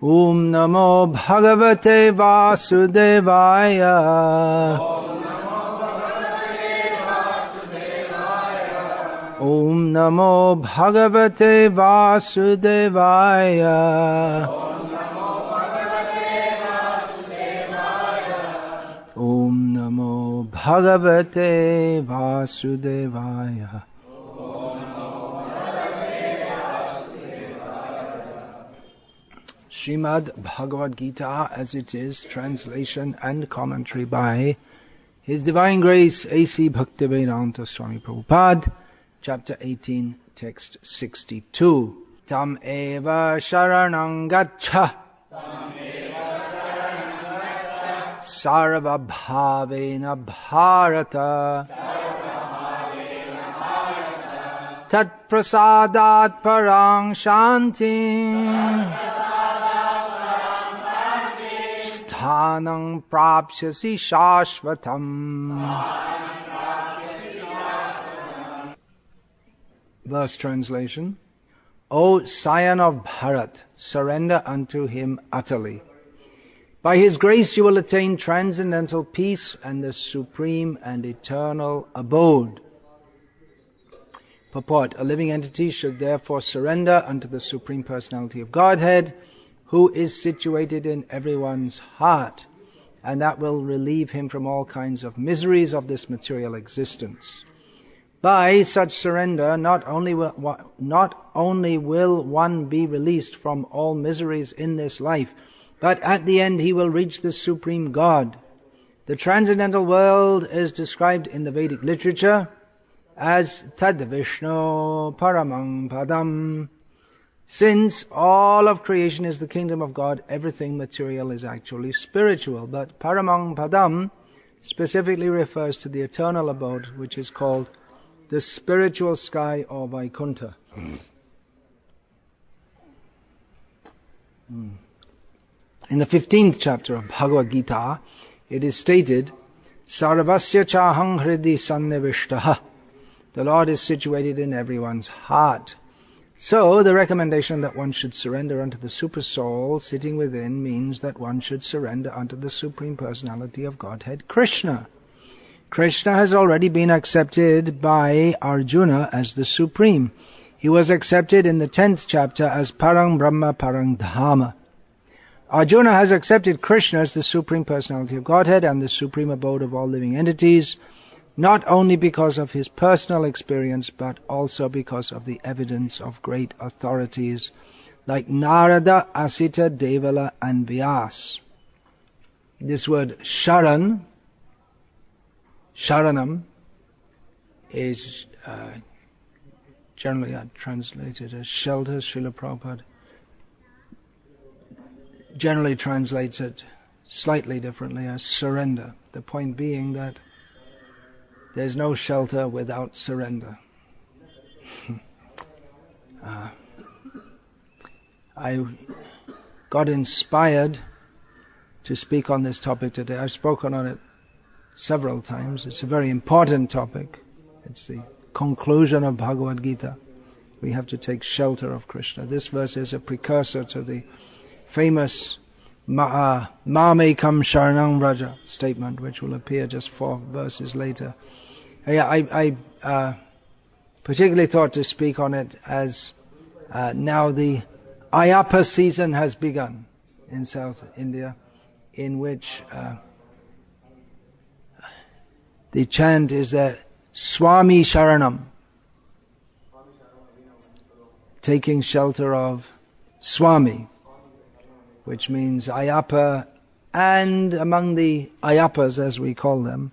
Om Namo Bhagavate Vasudevaya. Om Namo Bhagavate Vasudevaya. Om Namo Bhagavate Vasudevaya. Srimad Bhagavad-gita as it is, translation and commentary by His Divine Grace A.C. Bhaktivedanta Swami Prabhupada, Chapter 18, Text 62. Tam eva sharanang gaccha sarva bhavena bharata tat prasadat parang shantim sthanam prapsyasi shashvatam. Verse translation. O scion of Bharat, surrender unto him utterly. By his grace you will attain transcendental peace and the supreme and eternal abode. Purport. A living entity should therefore surrender unto the Supreme Personality of Godhead, who is situated in everyone's heart, and that will relieve him from all kinds of miseries of this material existence. By such surrender, not only will one be released from all miseries in this life, but at the end he will reach the Supreme God. The transcendental world is described in the Vedic literature as Tad Vishnu Paramang Padam. Since all of creation is the kingdom of God, everything material is actually spiritual. But Paramang Padam specifically refers to the eternal abode, which is called the spiritual sky or Vaikuntha. In the 15th chapter of Bhagavad-gita, it is stated, Sarvasya chahang hridi sannivishtaha. The Lord is situated in everyone's heart. So, the recommendation that one should surrender unto the Super Soul sitting within means that one should surrender unto the Supreme Personality of Godhead, Krishna. Krishna has already been accepted by Arjuna as the Supreme. He was accepted in the 10th chapter as Parang Brahma Parang Dhama. Arjuna has accepted Krishna as the Supreme Personality of Godhead and the Supreme Abode of all living entities, not only because of his personal experience, but also because of the evidence of great authorities like Narada, Asita, Devala, and Vyas. This word Sharanam, is generally translated as shelter. Srila Prabhupada generally translates it slightly differently as surrender. The point being that there's no shelter without surrender. I got inspired to speak on this topic today. I've spoken on it several times. It's a very important topic. It's the conclusion of Bhagavad-gita. We have to take shelter of Krishna. This verse is a precursor to the famous Mamekam Sharanam Vraja statement, which will appear just 4 verses later. I particularly thought to speak on it as now the Ayappa season has begun in South India, in which the chant is that Swami Sharanam, taking shelter of Swami, which means Ayappa, and among the Ayappas, as we call them,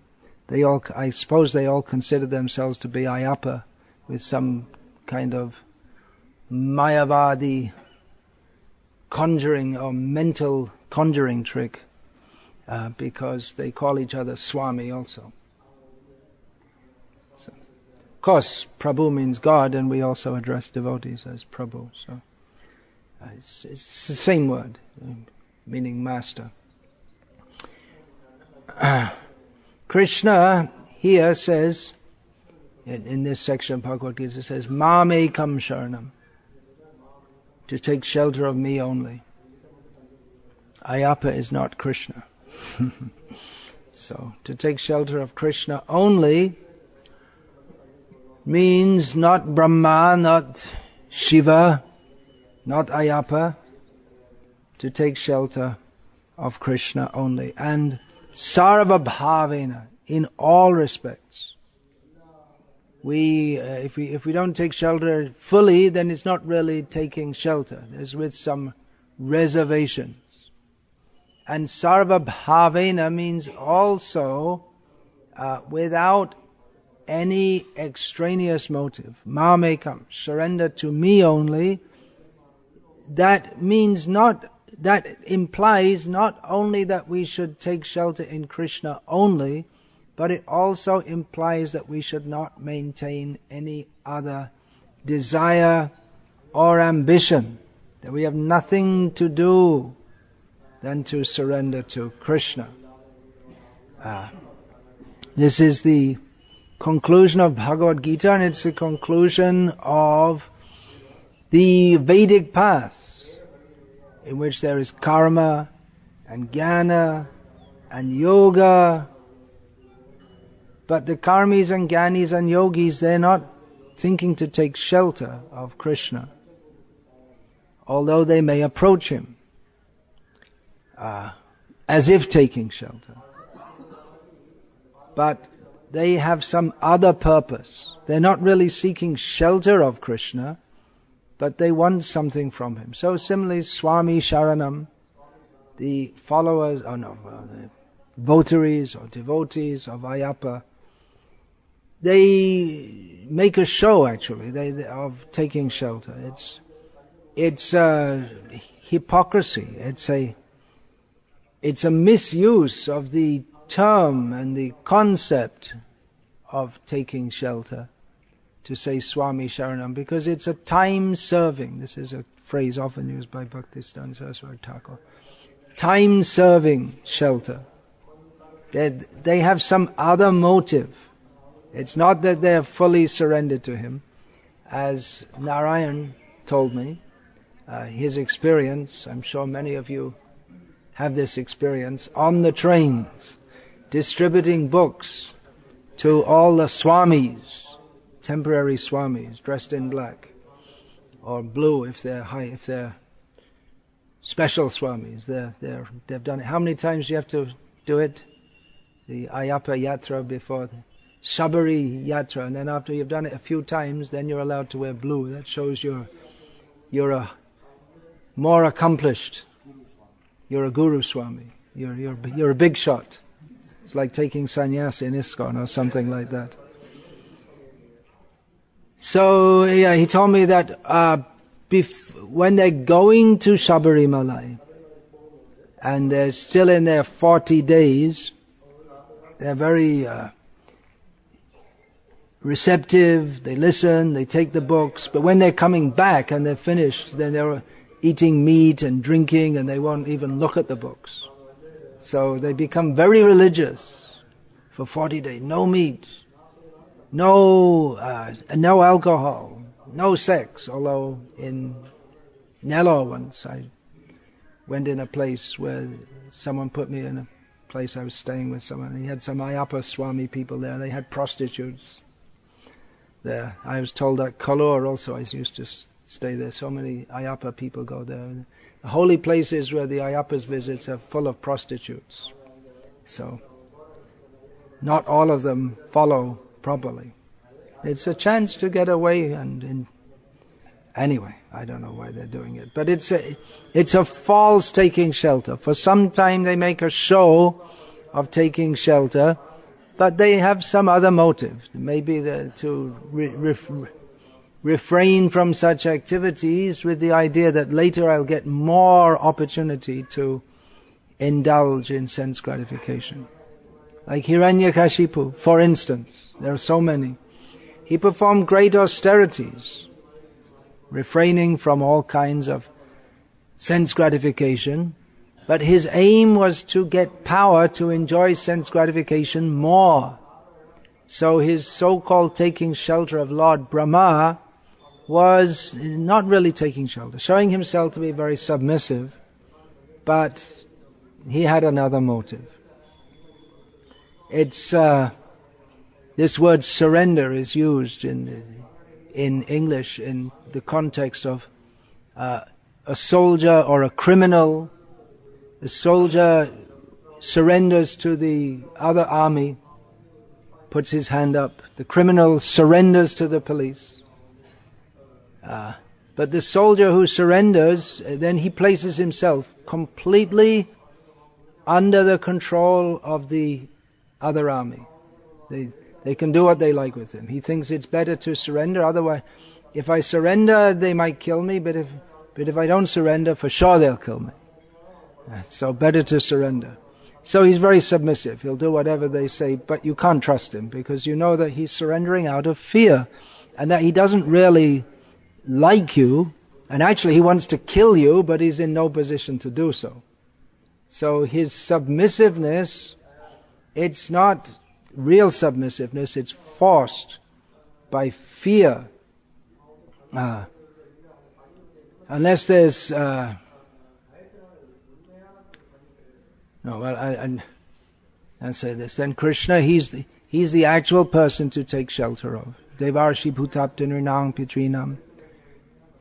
I suppose they all consider themselves to be Ayappa with some kind of Mayavadi conjuring or mental conjuring trick, because they call each other Swami also. So, of course, Prabhu means God, and we also address devotees as Prabhu. So it's the same word, meaning master. Krishna here says, in this section of Bhagavad-gita, says, Mamekam Sharanam, to take shelter of me only. Ayappa is not Krishna. So, to take shelter of Krishna only means not Brahma, not Shiva, not Ayappa. To take shelter of Krishna only. And sarva bhavena, in all respects. If we don't take shelter fully, then it's not really taking shelter. There's with some reservations. And sarva bhavena means also without any extraneous motive. Mamekam, surrender to me only. That implies not only that we should take shelter in Krishna only, but it also implies that we should not maintain any other desire or ambition, that we have nothing to do than to surrender to Krishna. This is the conclusion of Bhagavad-gita, and it's the conclusion of the Vedic path, in which there is karma and jnana and yoga. But the karmis and jnanis and yogis, they're not thinking to take shelter of Krishna, although they may approach him as if taking shelter. But they have some other purpose. They're not really seeking shelter of Krishna, but they want something from him. So similarly, Swami Sharanam, the followers, the votaries or devotees of Ayappa, they make a show actually of taking shelter. It's hypocrisy. It's a misuse of the term and the concept of taking shelter to say Swami Sharanam, because it's a time-serving. This is a phrase often used by Bhaktisiddhanta Saraswati Thakur. Time-serving shelter. They have some other motive. It's not that they're fully surrendered to him. As Narayan told me, his experience, I'm sure many of you have this experience, on the trains, distributing books to all the swamis, temporary swamis, dressed in black, or blue if they're special swamis. They've done it. How many times do you have to do it? The Ayappa Yatra before the Shabari Yatra, and then after you've done it a few times, then you're allowed to wear blue. That shows you're a more accomplished. You're a Guru Swami. You're a big shot. It's like taking sannyas in ISKCON or something like that. So yeah, he told me that when they're going to Sabarimalai and they're still in their 40 days, they're very receptive, they listen, they take the books, but when they're coming back and they're finished, then they're eating meat and drinking and they won't even look at the books. So they become very religious for 40 days. No meat, no alcohol, no sex. Although in Nellore once I went in a place where someone put me in a place, I was staying with someone, and he had some Ayappa Swami people there. They had prostitutes there. I was told that Kalur also, I used to stay there. So many Ayappa people go there. The holy places where the Ayappas visits are full of prostitutes. So not all of them follow properly. It's a chance to get away, and anyway, I don't know why they're doing it. But it's a false taking shelter. For some time they make a show of taking shelter, but they have some other motive. Maybe to refrain from such activities with the idea that later I'll get more opportunity to indulge in sense gratification. Like Hiranyakashipu, for instance. There are so many. He performed great austerities, refraining from all kinds of sense gratification, but his aim was to get power to enjoy sense gratification more. So his so-called taking shelter of Lord Brahma was not really taking shelter, showing himself to be very submissive, but he had another motive. It's this word surrender is used in English in the context of a soldier or a criminal. The soldier surrenders to the other army, puts his hand up. The criminal surrenders to the police. But the soldier who surrenders, then he places himself completely under the control of the other army. They can do what they like with him. He thinks it's better to surrender. Otherwise, if I surrender, they might kill me. But if I don't surrender, for sure they'll kill me. So better to surrender. So he's very submissive. He'll do whatever they say, but you can't trust him because you know that he's surrendering out of fear and that he doesn't really like you, and actually he wants to kill you, but he's in no position to do so. So his submissiveness, it's not real submissiveness, it's forced by fear. Unless there's I'll say this. Then Krishna, he's the actual person to take shelter of. Devarshi bhutaptinrinam pitrinam.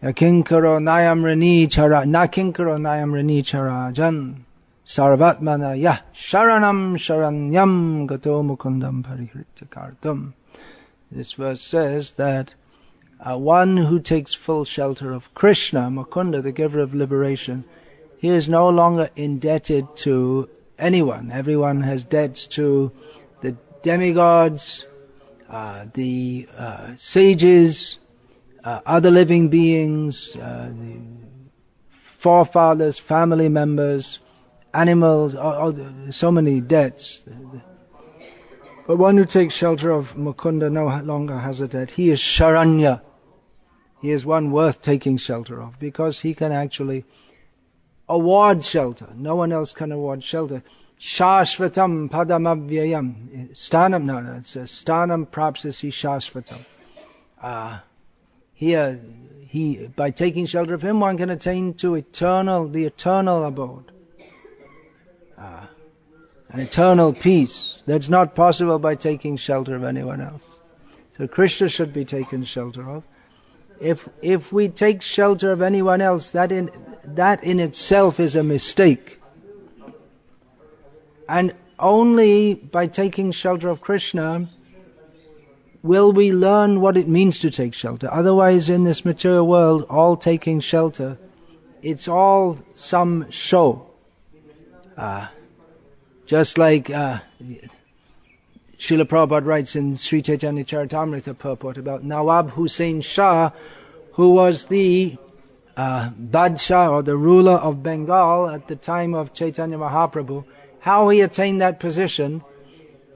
Yakinkaro nayam rani chara. Nakinkaro nayam rani chara. Jan. Sarvatmana yah. Sharanam sharanyam gato mukundam parihrityakartam. This verse says that one who takes full shelter of Krishna, Mukunda, the giver of liberation, he is no longer indebted to anyone. Everyone has debts to the demigods, the sages, other living beings, the forefathers, family members, animals, so many debts. But one who takes shelter of Mukunda no longer has a debt. He is Sharanya. He is one worth taking shelter of because he can actually award shelter. No one else can award shelter. Shashvatam padamavyayam. Stanam, it's stanam prapsasi shashvatam. Here, by taking shelter of him, one can attain to the eternal abode. An eternal peace. That's not possible by taking shelter of anyone else. So Krishna should be taken shelter of. If we take shelter of anyone else, that in itself is a mistake. And only by taking shelter of Krishna will we learn what it means to take shelter. Otherwise, in this material world, all taking shelter, it's all some show. Just like Srila Prabhupada writes in Sri Chaitanya Charitamrita purport about Nawab Hussain Shah, who was the Badshah or the ruler of Bengal at the time of Chaitanya Mahaprabhu. How he attained that position,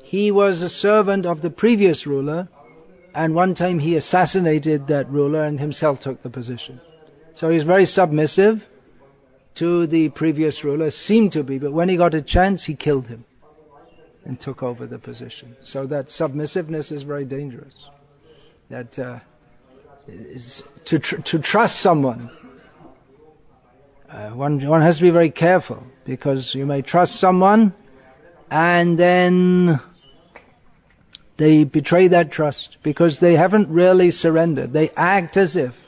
he was a servant of the previous ruler, and one time he assassinated that ruler and himself took the position. So he's very submissive to the previous ruler, seemed to be, but when he got a chance, he killed him and took over the position. So that submissiveness is very dangerous. That is to trust someone. One has to be very careful, because you may trust someone and then they betray that trust because they haven't really surrendered. They act as if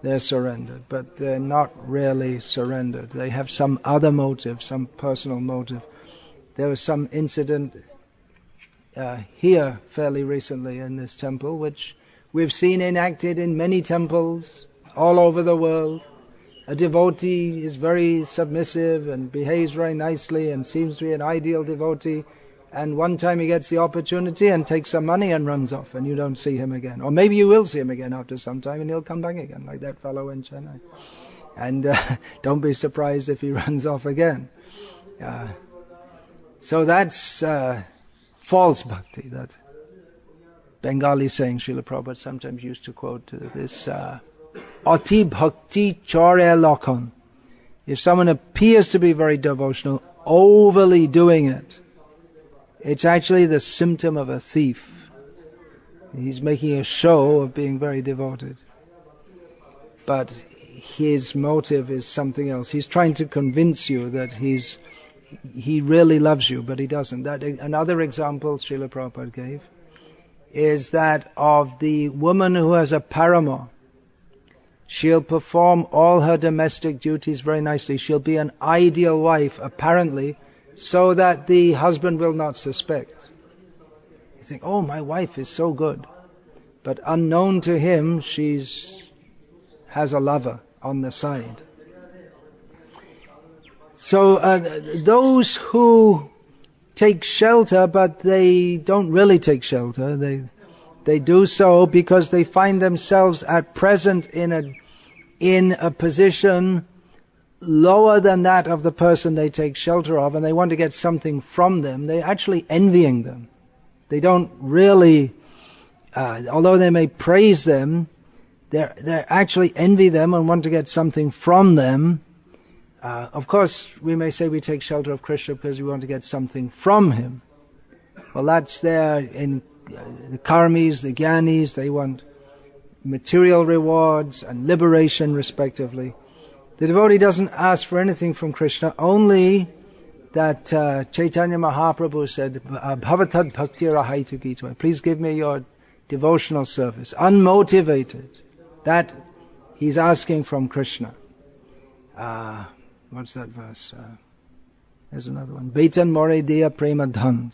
they're surrendered, but they're not really surrendered. They have some other motive, some personal motive. There was some incident here fairly recently in this temple, which we've seen enacted in many temples all over the world. A devotee is very submissive and behaves very nicely and seems to be an ideal devotee, and one time he gets the opportunity and takes some money and runs off, and you don't see him again. Or maybe you will see him again after some time and he'll come back again, like that fellow in Chennai. And don't be surprised if he runs off again. So that's false bhakti. That Bengali saying Srila Prabhupada sometimes used to quote this Ati bhakti chore lakhan. If someone appears to be very devotional, overly doing it, it's actually the symptom of a thief. He's making a show of being very devoted. But his motive is something else. He's trying to convince you that he's he really loves you, but he doesn't. Another example Srila Prabhupada gave is that of the woman who has a paramour. She'll perform all her domestic duties very nicely. She'll be an ideal wife, apparently, so that the husband will not suspect. You think, oh, my wife is so good. But unknown to him, has a lover on the side. So those who take shelter, but they don't really take shelter, they do so because they find themselves at present in a position lower than that of the person they take shelter of, and they want to get something from them. They're actually envying them. They don't really, although they may praise them, they actually envy them and want to get something from them. Of course, we may say we take shelter of Krishna because we want to get something from him. Well, that's there in the karmis, the jnanis. They want material rewards and liberation, respectively. The devotee doesn't ask for anything from Krishna, only that Chaitanya Mahaprabhu said, Bhavatad Bhakti Rahaitu Gitva. Please give me your devotional service, unmotivated. That he's asking from Krishna. What's that verse? There's another one. Betan more deya prema dhan.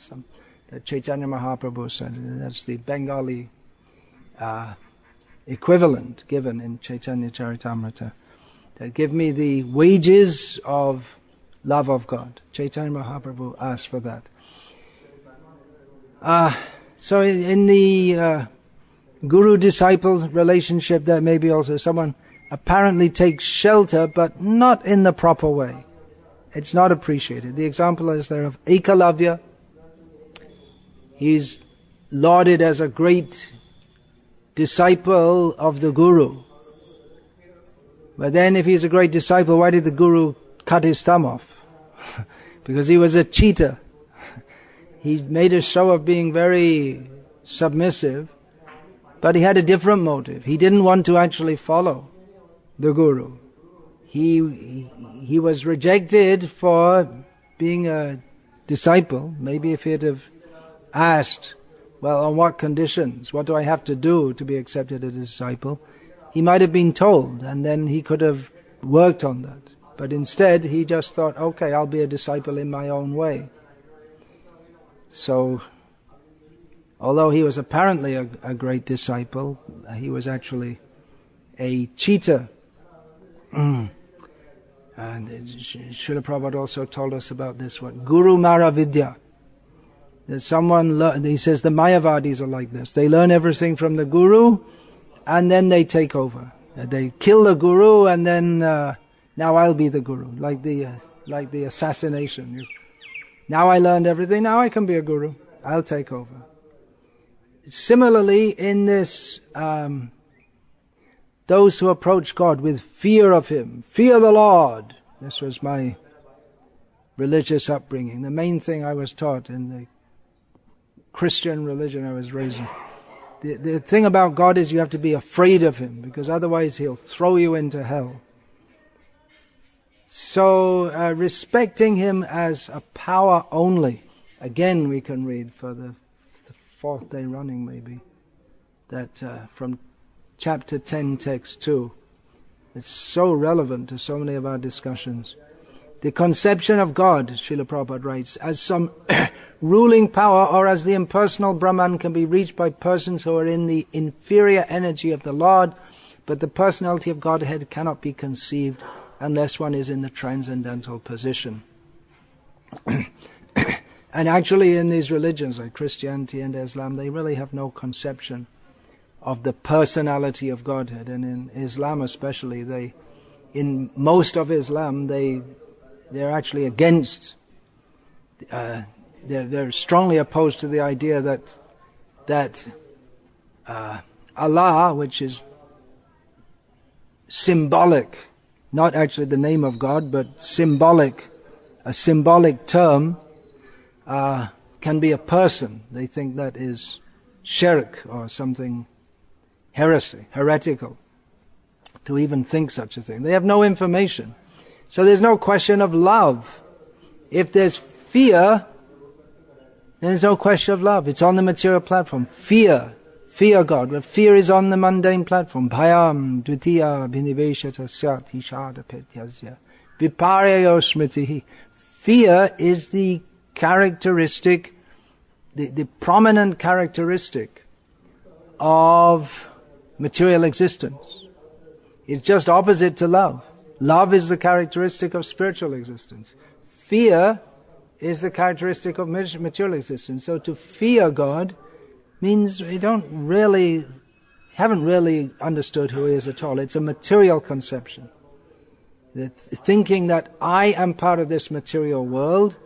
That Chaitanya Mahaprabhu said. That's the Bengali equivalent given in Chaitanya Charitamrita. That give me the wages of love of God. Chaitanya Mahaprabhu asked for that. So in the guru-disciple relationship, there may be also someone apparently takes shelter, but not in the proper way. It's not appreciated. The example is there of Ekalavya. He's lauded as a great disciple of the Guru. But then if he's a great disciple, why did the Guru cut his thumb off? Because he was a cheater. He made a show of being very submissive, but he had a different motive. He didn't want to actually follow the Guru. He was rejected for being a disciple. Maybe if he'd have asked, well, on what conditions? What do I have to do to be accepted as a disciple? He might have been told, and then he could have worked on that. But instead, he just thought, okay, I'll be a disciple in my own way. So, although he was apparently a great disciple, he was actually a cheater. And Srila Prabhupada also told us about this one. Guru Mara Vidya. That he says the Mayavadis are like this. They learn everything from the Guru, and then they take over. They kill the Guru, and then now I'll be the Guru, like the assassination. Now I learned everything. Now I can be a Guru. I'll take over. Similarly, in this, those who approach God with fear of Him, fear the Lord. This was my religious upbringing. The main thing I was taught in the Christian religion I was raised in. The thing about God is you have to be afraid of Him, because otherwise He'll throw you into hell. So, respecting Him as a power only. Again, we can read for the fourth day running maybe, that from chapter 10, text 2. It's so relevant to so many of our discussions. The conception of God, Srila Prabhupada writes, as some ruling power or as the impersonal Brahman can be reached by persons who are in the inferior energy of the Lord, but the personality of Godhead cannot be conceived unless one is in the transcendental position. And actually in these religions like Christianity and Islam, they really have no conception of the personality of Godhead. And in Islam especially, in most of Islam, they're actually against, they're strongly opposed to the idea that Allah, which is symbolic, not actually the name of God, but symbolic, a symbolic term, can be a person. They think that is shirk or something heretical, to even think such a thing. They have no information. So there's no question of love If there's fear, then there's no question of love. It's on the material platform. Fear God. But fear is on the mundane platform. Bhayam dvitiya bhiniveshata syat ishada petyasya viparyayo smritihi. Fear is the characteristic, the prominent characteristic of material existence. It's just opposite to love. Love is the characteristic of spiritual existence. Fear is the characteristic of material existence. So to fear God means we haven't really understood who He is at all. It's a material conception. Thinking that I am part of this material world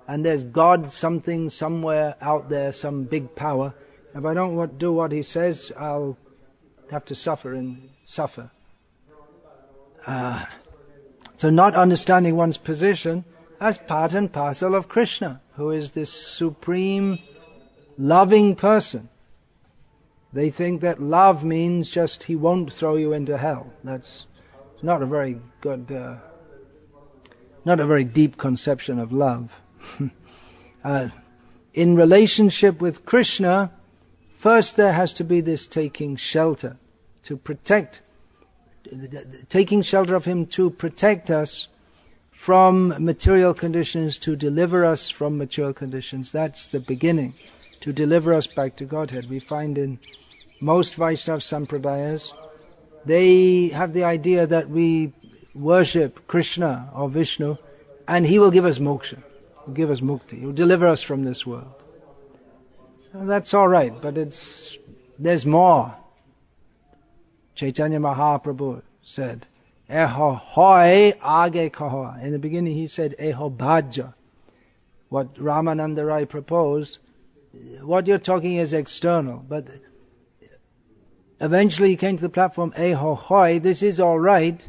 and there's God something somewhere out there, some big power. If I don't do what He says, I'll have to suffer. So not understanding one's position as part and parcel of Krishna, who is this supreme loving person. They think that love means just He won't throw you into hell. That's not a very good, not a very deep conception of love. In relationship with Krishna, first there has to be this taking shelter to protect, taking shelter of Him to protect us from material conditions, to deliver us from material conditions. That's the beginning, to deliver us back to Godhead. We find in most Vaishnava Sampradayas, they have the idea that we worship Krishna or Vishnu and He will give us moksha, He'll give us mukti, He will deliver us from this world. So that's all right, but there's more. Chaitanya Mahaprabhu said, Eho hoy age kaho. In the beginning he said, Eho bhaja. What Ramananda Rai proposed, what you're talking is external, but eventually he came to the platform, Eho hoy, this is all right.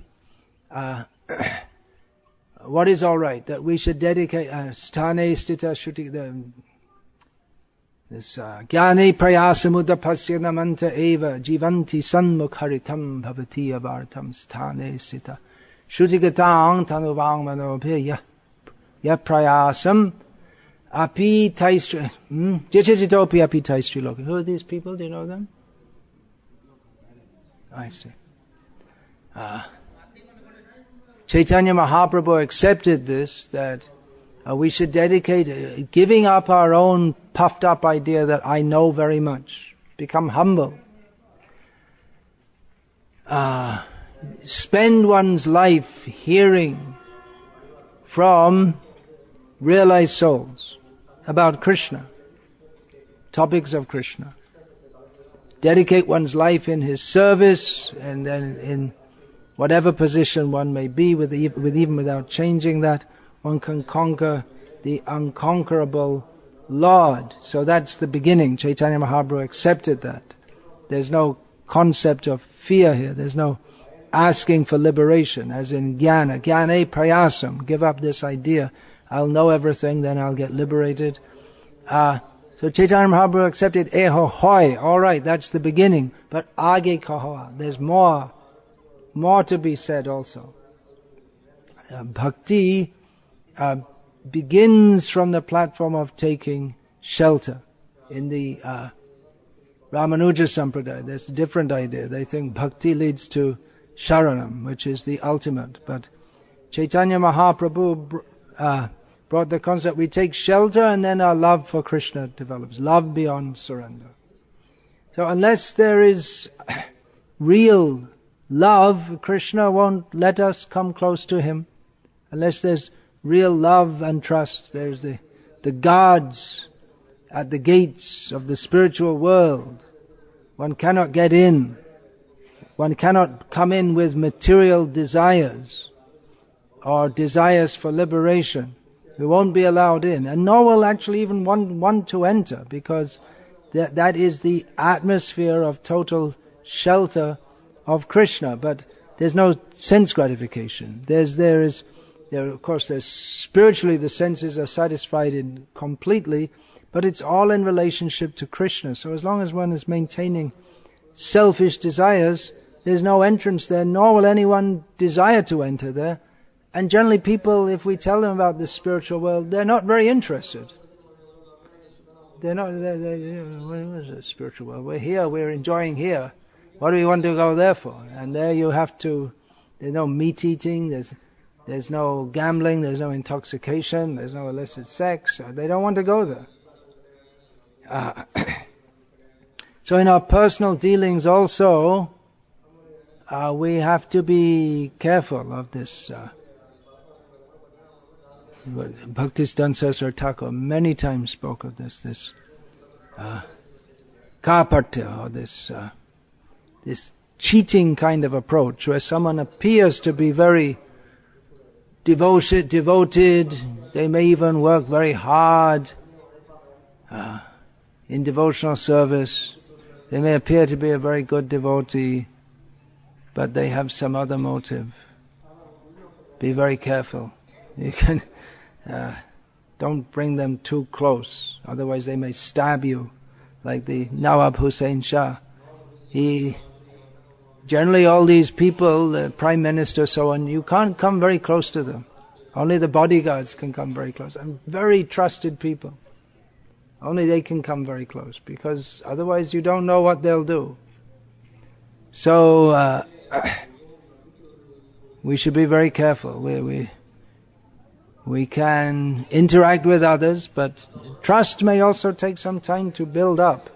What is all right? That we should dedicate sthane stita shuti, this jnane prayasamudapasya namanta eva jivanti sanmukharitam bhavati avartam sthane stita shutigatang tanuvang manobhe ya prayasam api taistri jechajitopi api taistri loka. Who are these people? Do you know them? I see. Chaitanya Mahaprabhu accepted this, that we should dedicate, giving up our own puffed up idea that I know very much, become humble. Spend one's life hearing from realized souls about Krishna, topics of Krishna. Dedicate one's life in His service, and then in whatever position one may be, even without changing that, one can conquer the unconquerable Lord. So that's the beginning. Chaitanya Mahaprabhu accepted that. There's no concept of fear here. There's no asking for liberation, as in jnana. Jnane prayasam. Give up this idea. I'll know everything, then I'll get liberated. So Chaitanya Mahaprabhu accepted eho hoy. All right, that's the beginning. But age kahoa. There's more to be said also. Bhakti begins from the platform of taking shelter. In the Ramanuja Sampradaya, there's a different idea. They think bhakti leads to sharanam, which is the ultimate. But Chaitanya Mahaprabhu brought the concept, we take shelter and then our love for Krishna develops. Love beyond surrender. So unless there is real love, Krishna won't let us come close to Him. Unless there's real love and trust, there's the guards at the gates of the spiritual world. One cannot get in. One cannot come in with material desires or desires for liberation. We won't be allowed in, and nor will actually even want to enter, because that is the atmosphere of total shelter of Krishna. But there's no sense gratification. Of course, there's spiritually the senses are satisfied completely, but it's all in relationship to Krishna. So as long as one is maintaining selfish desires, there's no entrance there, nor will anyone desire to enter there. And generally people, if we tell them about the spiritual world, they're not very interested. What is the spiritual world? We're here, we're enjoying here. What do we want to go there for? And there you have to, there's no meat eating, there's no gambling, there's no intoxication, there's no illicit sex. They don't want to go there. So in our personal dealings also, we have to be careful of this. Bhaktisiddhanta Saraswati Thakur many times spoke of this kapartya, or this cheating kind of approach, where someone appears to be very devoted, they may even work very hard in devotional service, they may appear to be a very good devotee, but they have some other motive. Be very careful. You can don't bring them too close, otherwise they may stab you, like the Nawab Hussain Shah. Generally all these people, the Prime Minister, so on, you can't come very close to them. Only the bodyguards can come very close, and very trusted people. Only they can come very close, because otherwise you don't know what they'll do. So we should be very careful. We can interact with others, but trust may also take some time to build up.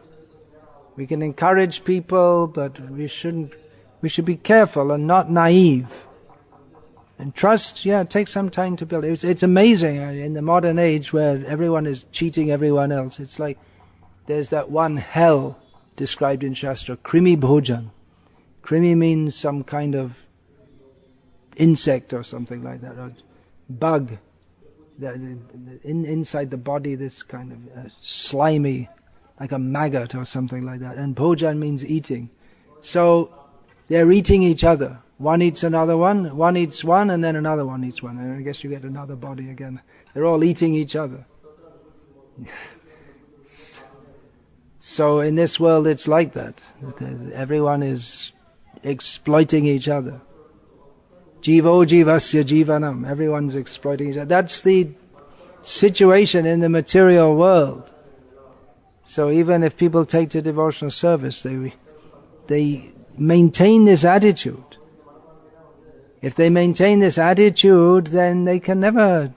We can encourage people, but we should be careful and not naive. And trust, it takes some time to build. It's amazing in the modern age where everyone is cheating everyone else. It's like there's that one hell described in Shastra, Krimi Bhojan. Krimi means some kind of insect or something like that, or bug. Inside the body, this kind of slimy, like a maggot or something like that. And bhojan means eating. So they're eating each other. One eats another one eats one, and then another one eats one. And I guess you get another body again. They're all eating each other. So in this world it's like that. Everyone is exploiting each other. Jivo jivasya jivanam. Everyone's exploiting each other. That's the situation in the material world. So even if people take to devotional service, they maintain this attitude. If they maintain this attitude, then they can never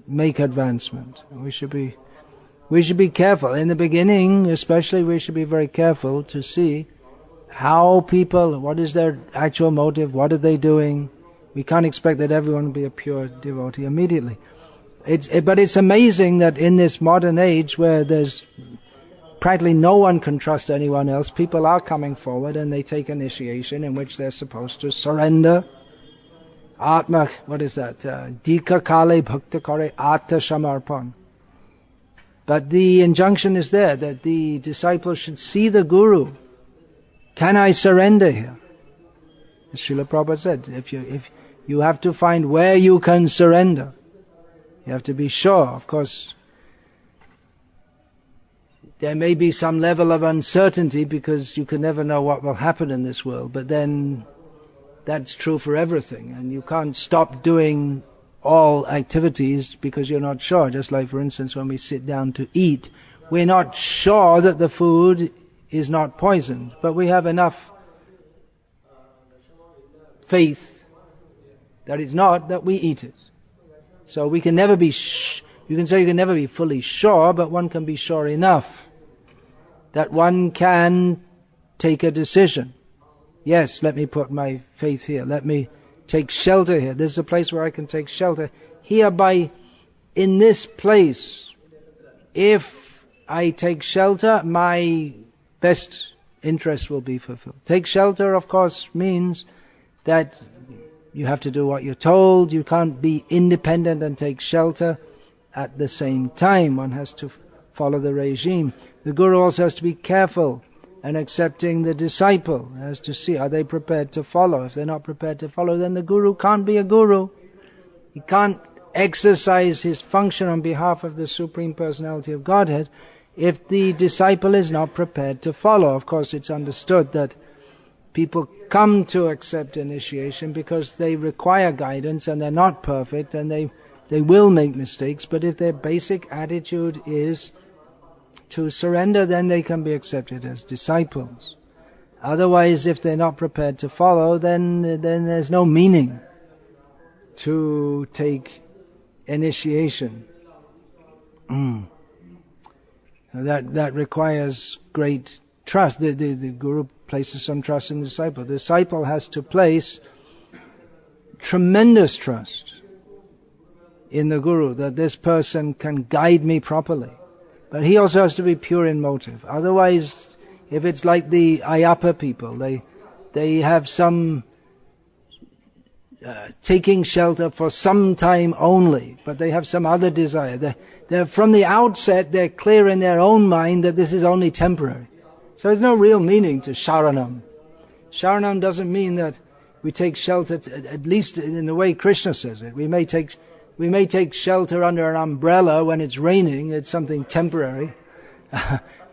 make advancement. We should be careful. In the beginning, especially, we should be very careful to see how people, what is their actual motive, what are they doing. We can't expect that everyone will be a pure devotee immediately. But it's amazing that in this modern age where there's practically no one can trust anyone else, people are coming forward and they take initiation in which they're supposed to surrender. Atma, what is that? Dika kale bhakta kare atta shamarpan. But the injunction is there that the disciples should see the Guru. Can I surrender here? As Srila Prabhupada said, if you have to find where you can surrender. You have to be sure. Of course, there may be some level of uncertainty because you can never know what will happen in this world, but then that's true for everything, and you can't stop doing all activities because you're not sure. Just like, for instance, when we sit down to eat, we're not sure that the food is not poisoned, but we have enough faith that it's not, that we eat it. So we can never be, you can say you can never be fully sure, but one can be sure enough that one can take a decision. Yes, let me put my faith here. Let me take shelter here. This is a place where I can take shelter. Hereby, in this place, if I take shelter, my best interest will be fulfilled. Take shelter, of course, means that you have to do what you're told. You can't be independent and take shelter at the same time. One has to follow the regime. The Guru also has to be careful and accepting the disciple, has to see, are they prepared to follow? If they're not prepared to follow, then the Guru can't be a Guru. He can't exercise his function on behalf of the Supreme Personality of Godhead if the disciple is not prepared to follow. Of course, it's understood that people come to accept initiation because they require guidance and they're not perfect and they will make mistakes, but if their basic attitude is to surrender, then they can be accepted as disciples. Otherwise, if they're not prepared to follow, then there's no meaning to take initiation. That requires great trust. The Guru places some trust in the disciple. The disciple has to place tremendous trust in the Guru, that this person can guide me properly. But he also has to be pure in motive. Otherwise, if it's like the Ayappa people, they have some taking shelter for some time only, but they have some other desire. They're from the outset, they're clear in their own mind that this is only temporary. So there's no real meaning to Sharanam. Sharanam doesn't mean that we take shelter, at least in the way Krishna says it. We may take shelter under an umbrella when it's raining, it's something temporary.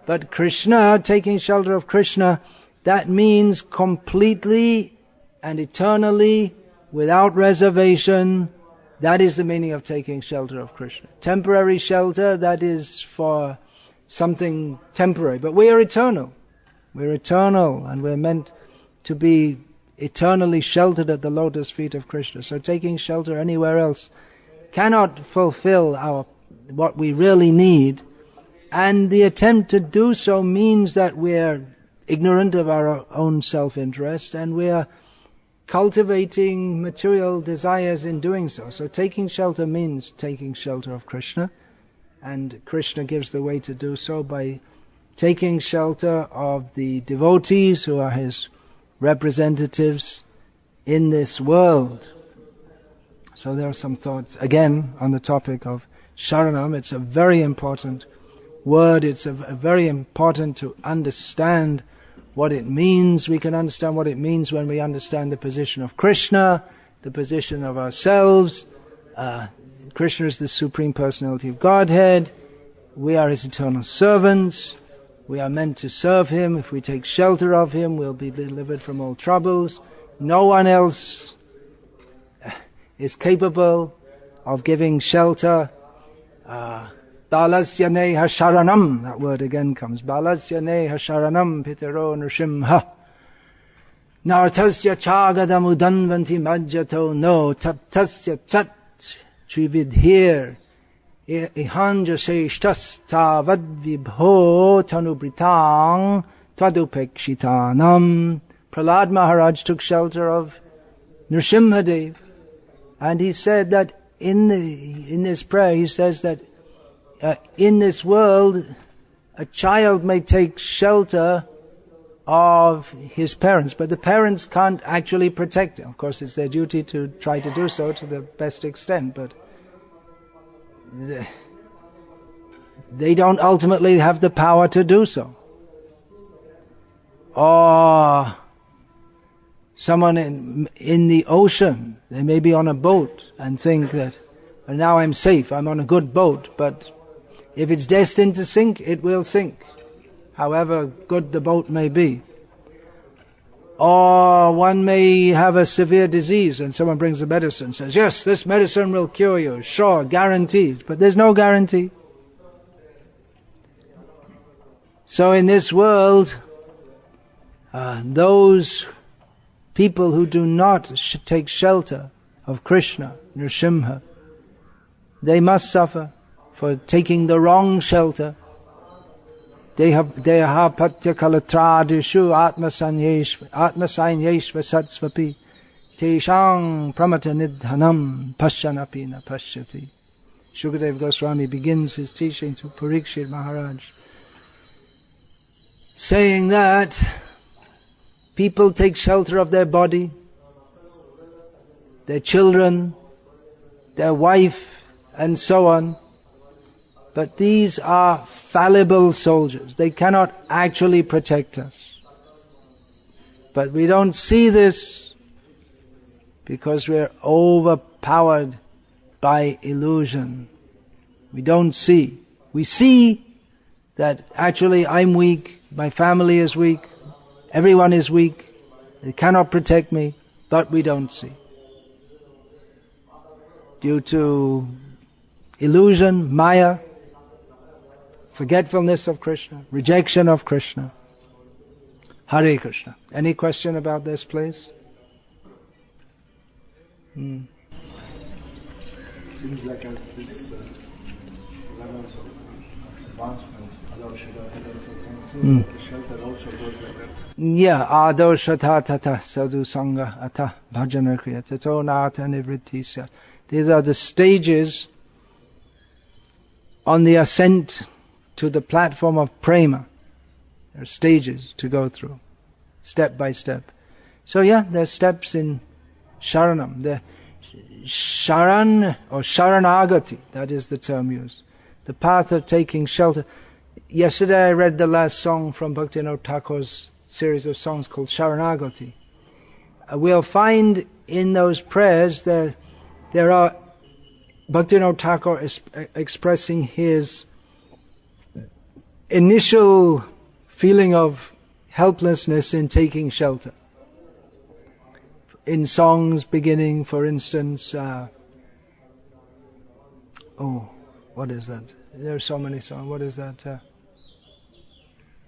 But Krishna, taking shelter of Krishna, that means completely and eternally, without reservation. That is the meaning of taking shelter of Krishna. Temporary shelter, that is for something temporary. But we are eternal. We're eternal and we're meant to be eternally sheltered at the lotus feet of Krishna. So taking shelter anywhere else cannot fulfill what we really need. And the attempt to do so means that we're ignorant of our own self-interest and we're cultivating material desires in doing so. So taking shelter means taking shelter of Krishna, and Krishna gives the way to do so by taking shelter of the devotees who are his representatives in this world. So there are some thoughts again on the topic of Sharanam. It's a very important word. It's very important to understand what it means. We can understand what it means when we understand the position of Krishna, the position of ourselves. Krishna is the Supreme Personality of Godhead. We are his eternal servants. We are meant to serve him. If we take shelter of him, we'll be delivered from all troubles. No one else is capable of giving shelter. Balasya neha sharanam, that word again comes. Balasya neha sharanam pitero nrsimha. Nartasya chagadam udanvanti majjato no taptasya chat trividhir ihanja seshtas tavad vibho tanubritang tvadupekshitanam. Prahlad Maharaj took shelter of Nrsimhadev, and he said that in this prayer, he says that in this world, a child may take shelter of his parents, but the parents can't actually protect him. Of course, it's their duty to try to do so to the best extent, but they don't ultimately have the power to do so. Or someone in the ocean, they may be on a boat and think that, well, now I'm safe, I'm on a good boat, but if it's destined to sink, it will sink, however good the boat may be. Or one may have a severe disease and someone brings a medicine and says, yes, this medicine will cure you, sure, guaranteed. But there's no guarantee. So in this world, those people who do not take shelter of Krishna, Nrsimha, they must suffer for taking the wrong shelter. Deha patya kalatradishu atmasanyeshva satsvapi teshang pramata nidhanam pashyanapi na pashyati. Shukadeva Goswami begins his teaching to Parikshit Maharaj, saying that people take shelter of their body, their children, their wife, and so on. But these are fallible soldiers. They cannot actually protect us. But we don't see this because we're overpowered by illusion. We don't see. We see that actually I'm weak, my family is weak, everyone is weak, They cannot protect me, but we don't see. Due to illusion, maya, forgetfulness of Krishna, rejection of Krishna. Hare Krishna. Any question about this, please? Seems like as this levels of advancement, the shelter also goes like that. Yeah, ado shata tata sadhu sangha ata bhajana kriya tato nata nivrittisya. These are the stages on the ascent to the platform of prema. There are stages to go through, step by step. So yeah, there are steps in Sharanam. The Sharan or Sharanagati, that is the term used. The path of taking shelter. Yesterday I read the last song from Bhaktivinoda Thakur's series of songs called Sharanagati. We'll find in those prayers there are Bhaktivinoda Thakur expressing his initial feeling of helplessness in taking shelter. In songs beginning, for instance, what is that? There are so many songs. What is that?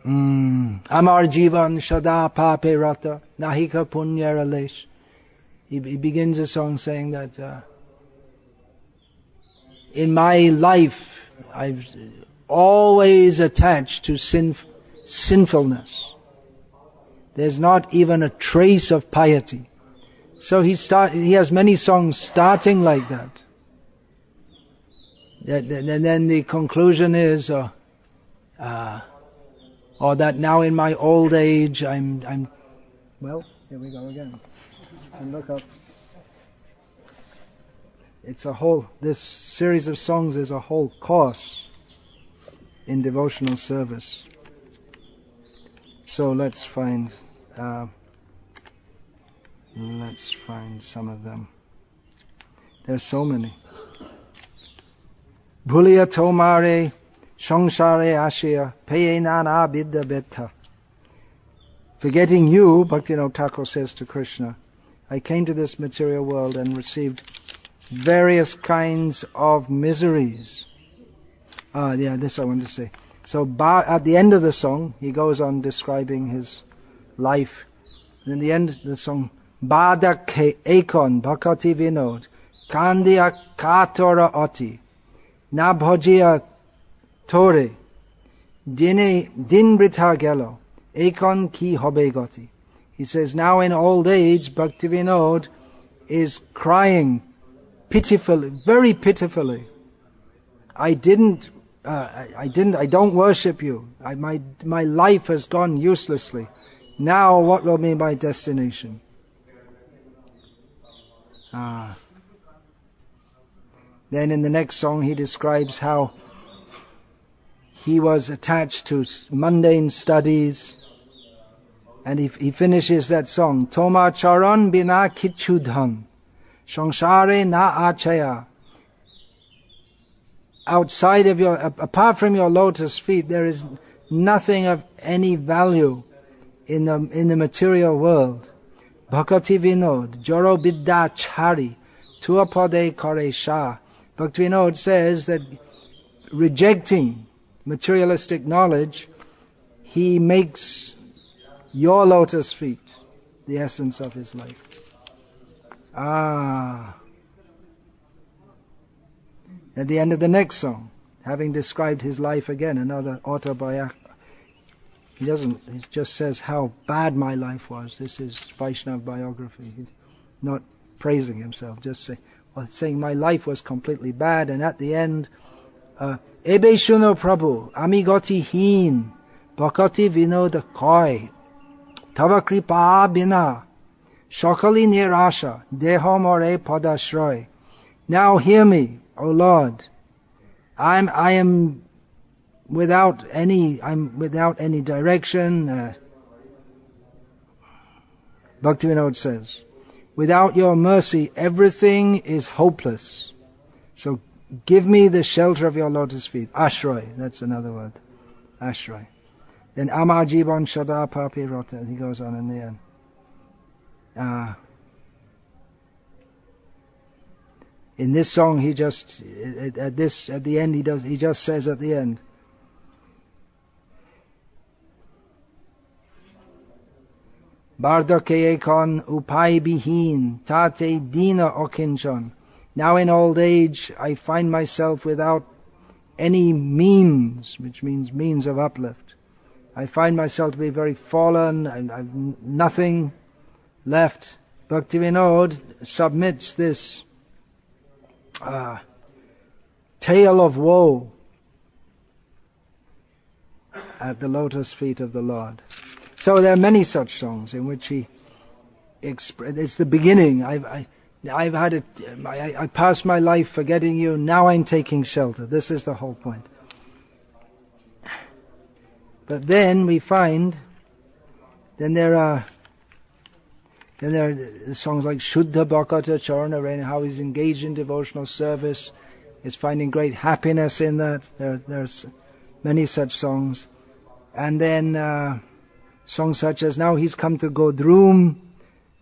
Amar Jivan Shada Pape Rata Nahika Punyara Lesh. He begins a song saying that in my life I've always attached to sinfulness. There's not even a trace of piety. So he has many songs starting like that. And then the conclusion is, or that now in my old age, well, here we go again. And look up. This series of songs is a whole course in devotional service. So let's find some of them. There's so many. Bhuliya tomare shangshare ashya peye nana bidya betha. Forgetting you, Bhaktivinoda Thakur says to Krishna, I came to this material world and received various kinds of miseries. This I want to say. So at the end of the song, he goes on describing his life. And in the end of the song, Bada ke ekon bhakati vinod, kandiya katora oti, na bhajia tore, din britha gelo, ekon ki hobe goti. He says, now in old age, Bhaktivinoda is crying pitifully, very pitifully. I don't worship you. My life has gone uselessly. Now what will be my destination? Then in the next song he describes how he was attached to mundane studies, and he finishes that song, Toma charan bina kichudhan, shangshare na achaya. Apart from your lotus feet, there is nothing of any value in the material world. Bhakti Vinod, Joro Bidda Chari, Tuapade Kare Shah. Bhakti Vinod says that rejecting materialistic knowledge, he makes your lotus feet the essence of his life. At the end of the next song, having described his life again, another autobiography, he just says how bad my life was. This is Vaishnava biography. He's not praising himself, just saying my life was completely bad. And at the end, Ebe shuno Prabhu, amigoti heen, bhakati vinod koi, tava kripa bina, shokali nirasha, deho more padashroy. Now hear me, O Lord. I am without any direction. Bhaktivinoda says, without your mercy, everything is hopeless. So give me the shelter of your lotus feet. Ashray, that's another word. Ashray. Then Amar Jivan Shada Papi Rota. He goes on in the end. in this song, he just at the end he just says at the end, Bardake ekon upai bihin tate dina okinchon. Now in old age, I find myself without any means, which means means of uplift. I find myself to be very fallen, and I've nothing left. Bhaktivinoda submits this tale of woe at the lotus feet of the Lord. So there are many such songs in which he it's the beginning. I've had it. I passed my life forgetting you. Now I'm taking shelter. This is the whole point. But then we find, then there are songs like Shuddha Bhakata Charana, how he's engaged in devotional service, is finding great happiness in that. There's many such songs, and then songs such as now he's come to Godrum,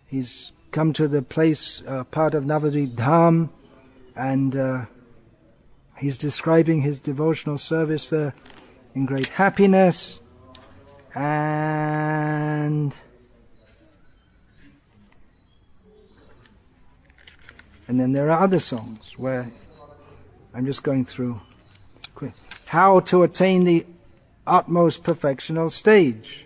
he's come to the place, part of Navadvip Dham, and he's describing his devotional service there in great happiness, and then there are other songs where I'm just going through quick. How to attain the utmost perfectional stage.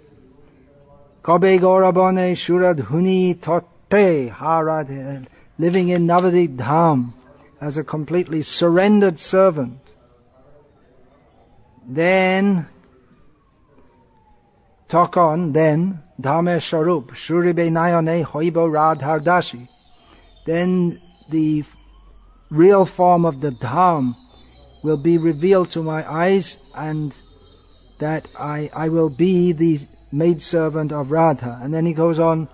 Kobe Gorabone Shuradhuni Totte Harad, living in Navadvip Dham as a completely surrendered servant. Then Tokon, then Dhame Sharup, Shuribe Nayone Hoibo Radhardashi. Then the real form of the Dham will be revealed to my eyes, and that I will be the maidservant of Radha. And then he goes on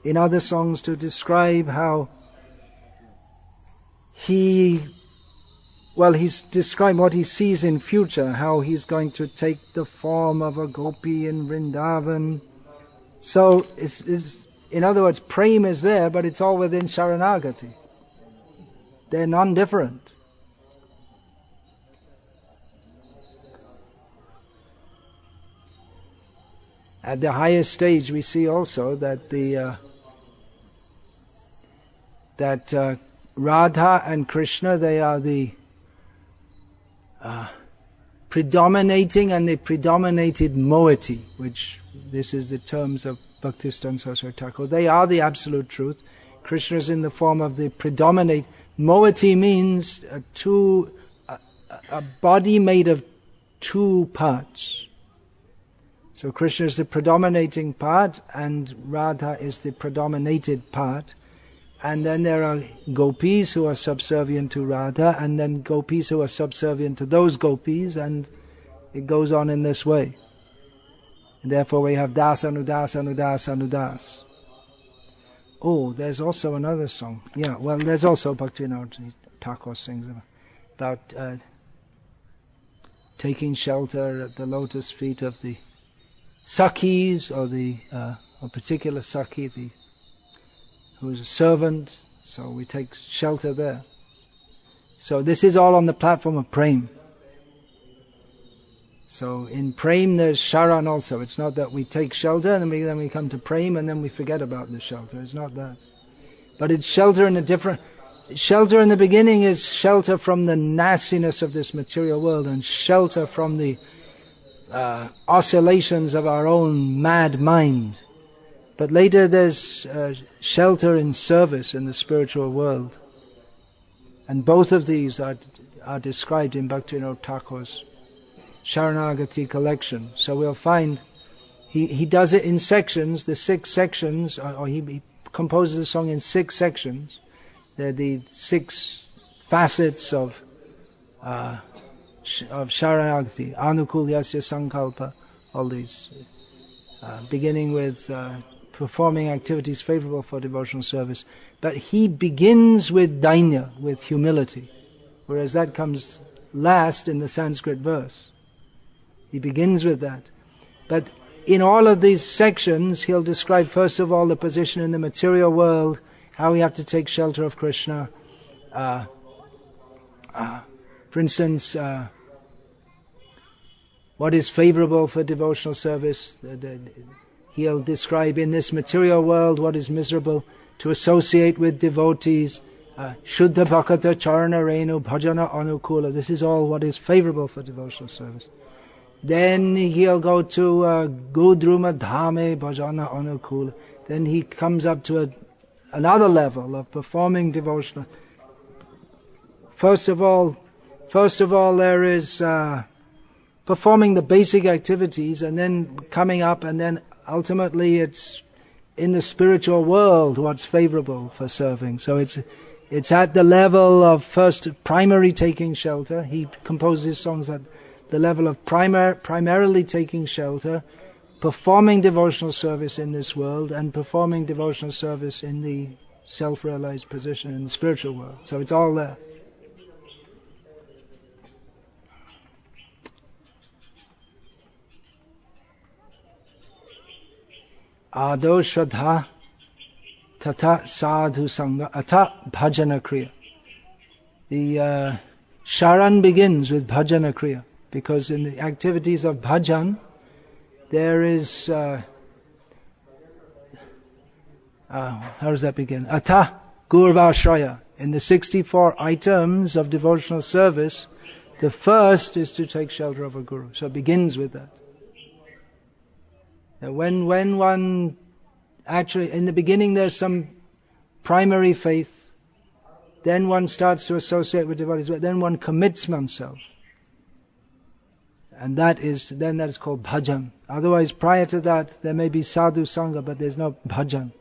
in other songs to describe how he's describing what he sees in future, how he's going to take the form of a gopi in Vrindavan. So, in other words, prem is there, but it's all within Sharanagati. They're non-different. At the highest stage, we see also that Radha and Krishna, they are the predominating and the predominated moiety, which this is the terms of Bhaktisiddhanta Saraswati Thakur. They are the absolute truth. Krishna is in the form of the predominate. Moiety means a body made of two parts. So Krishna is the predominating part, and Radha is the predominated part. And then there are gopis who are subservient to Radha, and then gopis who are subservient to those gopis, and it goes on in this way. And therefore we have das, anudas, anudas, anudas. Oh, there's also another song. Yeah, well, there's also Bhaktivinoda Thakur sings about taking shelter at the lotus feet of the Sakhis, or a particular Sakhi, who is a servant, so we take shelter there. So this is all on the platform of Prem. So in Prem there's Sharan also. It's not that we take shelter and then we come to Prem and then we forget about the shelter. It's not that. But it's shelter in a different... Shelter in the beginning is shelter from the nastiness of this material world, and shelter from the oscillations of our own mad mind. But later there's shelter in service in the spiritual world. And both of these are described in Bhaktivinoda Thakur's Sharanagati collection. So we'll find he does it in sections, the 6 sections, or he composes the song in 6 sections. They're the 6 facets of Sharanagati, Anukulyasya Sankalpa, all these, beginning with performing activities favorable for devotional service. But he begins with dainya, with humility, whereas that comes last in the Sanskrit verse. He begins with that. But in all of these sections, he'll describe first of all the position in the material world, how we have to take shelter of Krishna. For instance, what is favorable for devotional service. He'll describe in this material world what is miserable, to associate with devotees. Shuddha bhakata charana renu bhajana anukula. This is all what is favorable for devotional service. Then he'll go to Gudruma Dhame Bhajana Anukula. Then he comes up to another level of performing devotional. First of all, there is performing the basic activities, and then coming up, and then ultimately it's in the spiritual world what's favorable for serving. So it's at the level of first primary taking shelter. He composes songs at the level of primarily taking shelter, performing devotional service in this world, and performing devotional service in the self-realized position in the spiritual world. So it's all there. Ado Shraddha Tata Sadhu Sangha Ata Bhajana Kriya. The Sharan begins with Bhajana Kriya, because in the activities of bhajan, there is, how does that begin? Ata Gurvashraya. In the 64 items of devotional service, the first is to take shelter of a guru. So it begins with that. Now when one actually, in the beginning there's some primary faith, then one starts to associate with devotees, then one commits oneself. And that is called bhajan. Otherwise, prior to that, there may be sadhu sangha, but there's no bhajan.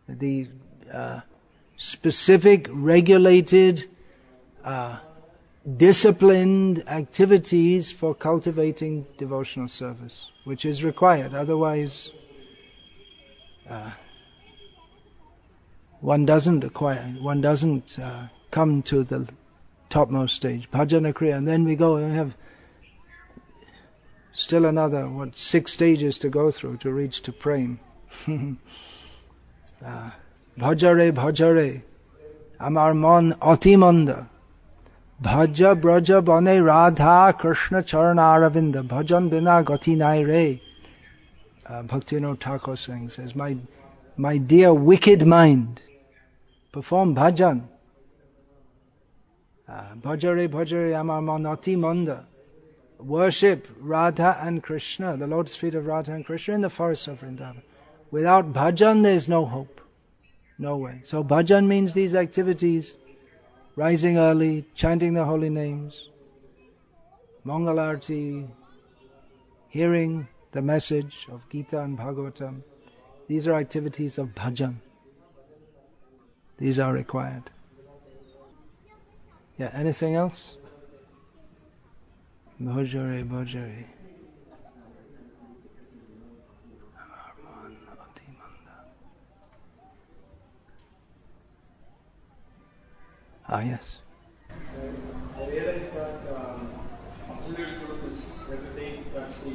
The specific, regulated, disciplined activities for cultivating devotional service, which is required. Otherwise, one doesn't come to the topmost stage, bhajana kriya, and then we have still another 6 stages to go through to reach to prem. Bhajare bhajare amar mon ati manda bhaja braja bane radha krishna charana bhajan bina gati nai re. Bhaktivinoda Thakur says, my dear wicked mind, perform bhajan. Bhajare bhajare amar mon ati manda. Worship Radha and Krishna, the lotus feet of Radha and Krishna in the forests of Vrindavan. Without bhajan, there's no hope. No way. So bhajan means these activities, rising early, chanting the holy names, Mangalarti, hearing the message of Gita and Bhagavatam. These are activities of bhajan. These are required. Yeah, anything else? Bhajare, bhajare. Yes. I realized that absolute truth is that's the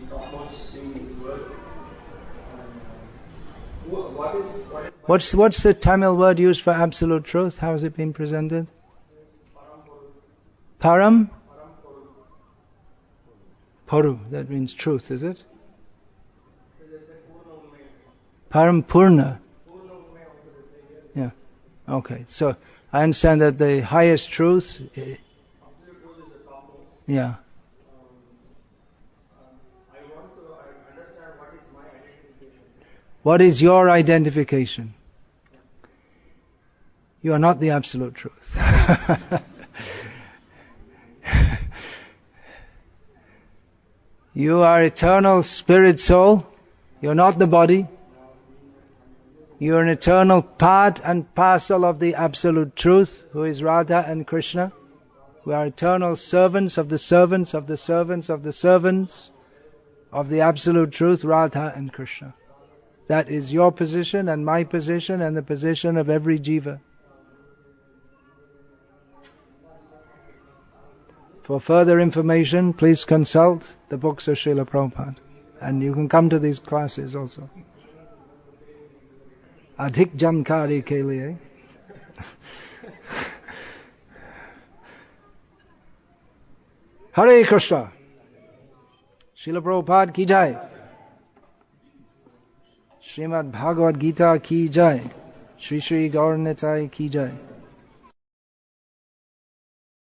topmost thing in this world. What's the Tamil word used for absolute truth? How has it been presented? Param? Paru, that means truth, is it? Param Purna. Yeah. Okay. So I understand that the highest truth. Yeah. I want to understand what is my identification. What is your identification? You are not the absolute truth. You are eternal spirit soul. You're not the body. You're an eternal part and parcel of the absolute truth, who is Radha and Krishna. We are eternal servants of the servants of the servants of the servants of the absolute truth, Radha and Krishna. That is your position and my position and the position of every jiva. For further information, please consult the books of Srila Prabhupada. And you can come to these classes also. Adhik jankari ke liye. Hare Krishna. Srila Prabhupada ki jai. Srimad Bhagavad-gita ki jai. Shri Shri Gaur Nitai ki jai.